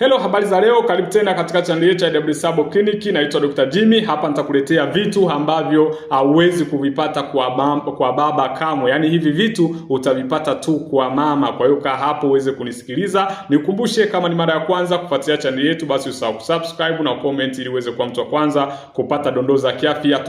Hello, habari za leo, karibu tena katika channel yetu ya W Sabo Clinic. Naitwa Dr. Jimmy. Hapa nitakuletea vitu ambavyo hauwezi kuvipata kwa baba kamwe. Yaani hivi vitu utavipata tu kwa mama. Kwa hiyo kaa hapo uweze kunisikiliza. Nikukumbushe, kama ni mara ya kwanza kufuatilia channel yetu, basi usahau kusubscribe na comment ili uweze kuwa mtu wa kwanza kupata dondoo za kiafya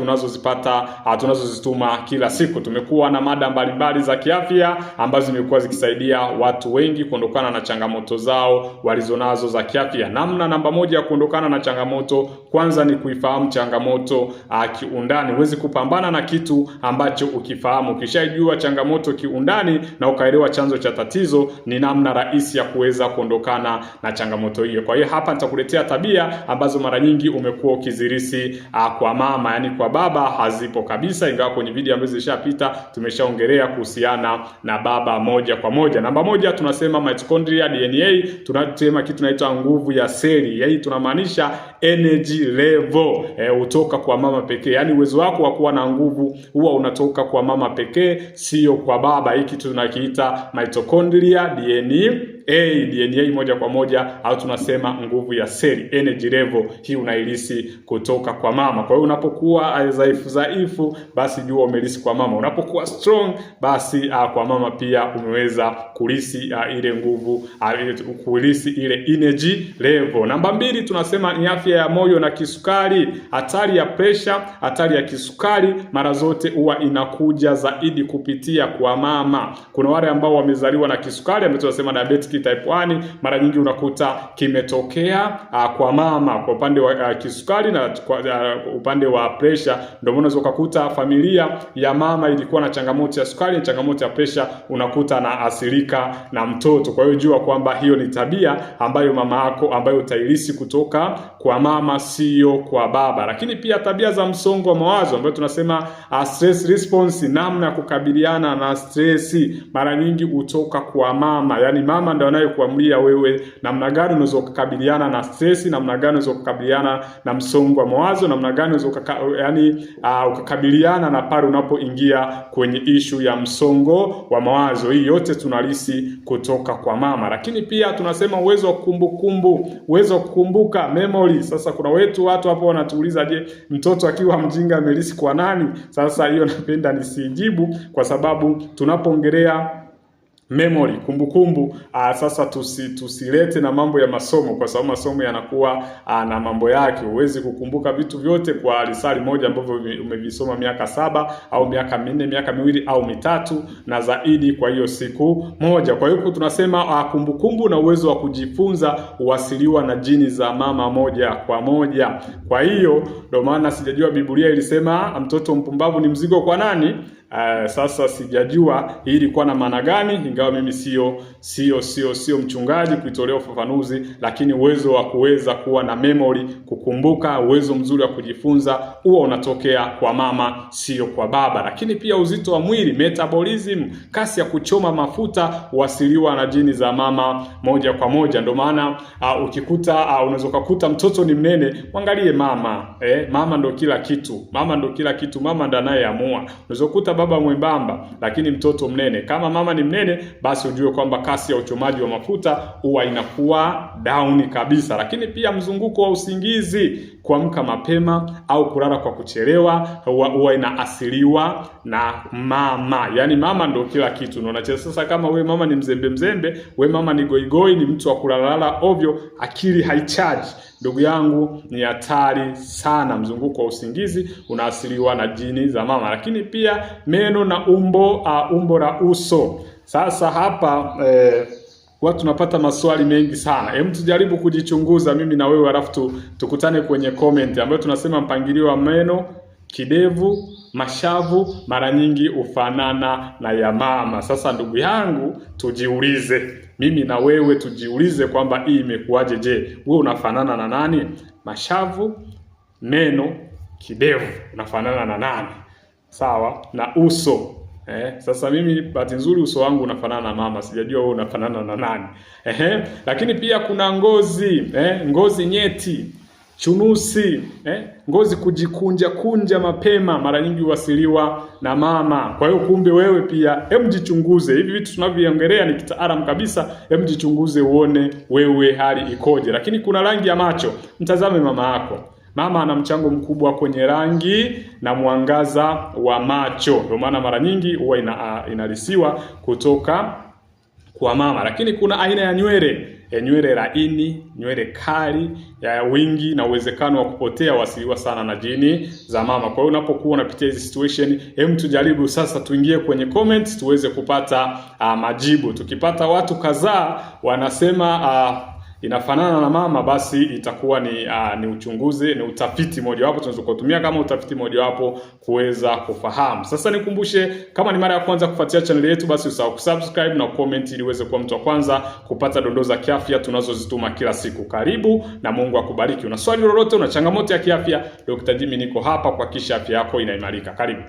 tunazozituma kila siku. Tumekuwa na mada mbalimbali za kiafya ambazo zimekuwa zikisaidia watu wengi kuondokana na changamoto zao walizonazo za kiafya. Namna namba moja ya kuondokana na changamoto, kwanza ni kuifahamu changamoto kiundani. Huwezi kupambana na kitu ambacho ukifahamu. Ukishajua changamoto kiundani na ukaelewa chanzo cha tatizo, ni namna rahisi ya kuweza kuondokana na changamoto hiyo. Kwa hiyo hapa nitakuletea tabia ambazo mara nyingi umekuwa ukizirisi kwa mama, yani kwa baba hazipo kabisa, ingawa kwenye video ambazo zilishapita tumeshaongelea kuhusiana na baba moja kwa moja. Namba moja tunasema mitochondria DNA, tunasema kitu tunaitwa nguvu ya seli. Yaani tunamaanisha energy level utoka kwa mama pekee. Yaani uwezo wako wa kuwa na nguvu huwa unatoka kwa mama pekee, sio kwa baba. Hiki tunakiita mitochondria DNA moja kwa moja, au tunasema nguvu ya seli, energy level. Hii unailisi kutoka kwa mama. Kwa hiyo unapokuwa dhaifu, basi jua umelisi kwa mama. Unapokuwa strong, basi kwa mama pia umeweza kulisi ile nguvu, kulisi ile energy level. Namba mbili tunasema ni afya ya moyo na kisukari. Hatari ya pressure, hatari ya kisukari mara zote huwa inakuja zaidi kupitia kwa mama. Kuna wale ambao wamezaliwa na kisukari, ambao tunasema diabetic type 1, mara nyingi unakuta kimetokea kwa mama kwa upande wa kisukari, na kwa upande wa pressure ndio unaweza kukuta familia ya mama ilikuwa na changamoto ya sukari, changamoto ya pressure, unakuta na asilika na mtoto. Kwa hiyo jua kwamba hiyo ni tabia ambayo mama yako ambayo utailisi kutoka kwa mama, sio kwa baba. Lakini pia tabia za msongo wa mawazo ambayo tunasema stress response, namna ya kukabiliana na stress, mara nyingi utoka kwa mama. Yani mama ndio anayekuamulia wewe namna gani unaweza kukabiliana na stress, namna gani unaweza kukabiliana na msongo wa mawazo, namna gani unaweza ukakabiliana na pale unapoingia kwenye issue ya msongo wa mawazo. Hii yote tunalisi kutoka kwa mama. Lakini pia tunasema uwezo wa uwezo wa kukumbuka, memory. Sasa kuna watu hapo wanatuuliza, je, mtoto akiwa mjinga amelisi kwa nani? Sasa hiyo napenda nisijibu, kwa sababu tunapoongelea memory, kumbukumbu, sasa tusilete na mambo ya masomo, kwa sababu masomo yanakuwa na mambo yake. Huwezi kukumbuka vitu vyote kwa risali moja ambavyo umevisoma miaka 7 au miaka 4, miaka 2 au 3 na zaidi, kwa hiyo siku moja. Kwa hiyo tunasema kumbukumbu na uwezo wa kujifunza huasiliwa na jini za mama moja kwa moja. Kwa hiyo ndio maana sijajua Biblia ilisema mtoto mpumbavu ni mzigo kwa nani? Sasa sijajua hii ilikuwa na maana gani, ingawa mimi sio mchungaji kuitolea ufafanuzi, lakini uwezo wa kuweza kuwa na memory, kukumbuka, uwezo mzuri wa kujifunza huwa unatokea kwa mama, sio kwa baba. Lakini pia uzito wa mwili, metabolism, kasi ya kuchoma mafuta huasiliwa na jini za mama moja kwa moja. Ndio maana unaweza kukuta mtoto ni mnene, mwangalie mama. Mama ndio kila kitu. Mama ndio anayeamua. Unaweza kukuta baba mwembamba lakini mtoto mnene. Kama mama ni mnene, basi ujue kwamba kasi ya uchomaji wa mafuta huwa inakuwa down kabisa. Lakini pia mzunguko wa usingizi, kuamka mapema au kulala kwa kuchelewa, huwa inaasiliwa na mama. Yani mama ndio kila kitu. Unaona, sasa kama we mama ni mzembe, we mama ni goigoi, ni mtu wa kulalala ovyo, akili haicharge, ndugu yangu, ni hatari sana. Mzunguko wa usingizi unaasiliwa na jini za mama. Lakini pia meno na umbo la uso. Sasa hapa watu tunapata maswali mengi sana. Hebu tujaribu kujichunguza mimi na wewe, alafu tukutane kwenye comment ambayo tunasema mpangilio wa meno, kidevu, mashavu mara nyingi ufanana na ya mama. Sasa ndugu yangu, tujiulize, mimi na wewe tujiulize kwamba hii imekuaje. Je, wewe unafanana na nani? Mashavu, meno, kidevu unafanana na nani? Sawa, na uso. Sasa mimi bahati nzuri uso wangu unafanana na mama, sijajua wewe unafanana na nani. Lakini pia kuna ngozi, ngozi nyeti. chunusi, ngozi kujikunja kunja mapema, mara nyingi huasiliwa na mama. Kwa hiyo kumbe wewe pia jichunguze. Hivi vitu tunavyoongelea ni kitaalamu kabisa. Jichunguze uone wewe hali ikoje. Lakini kuna rangi ya macho. Mtazame mama yako. Mama ana mchango mkubwa kwenye rangi na mwangaza wa macho. Ndio maana mara nyingi huwa inalisiwa kutoka kwa mama. Lakini kuna aina ya nywele laini, nywele kali, ya wingi na uwezekano wa kupotea wasiliwa sana na jini za mama. Kwa hiyo unapokuwa unapitia hizi situation, tujaribu sasa tuingie kwenye comments tuweze kupata majibu. Tukipata watu kadhaa wanasema inafanana na mama, basi itakuwa ni uchunguzi, ni utafiti mojawapo tunaweza kutumia kama utafiti mojawapo kuweza kufahamu. Sasa nikumbushe, kama ni mara ya kwanza kufuatilia channel yetu, basi usahau kusubscribe na comment ili uweze kuwa mtu wa kwanza kupata dondoo za kiafya tunazozituma kila siku. Karibu na Mungu akubariki. Una swali lolote, una changamoto ya kiafya, Dr. Jimmy niko hapa kuhakikisha afya yako inaimarika. Karibu.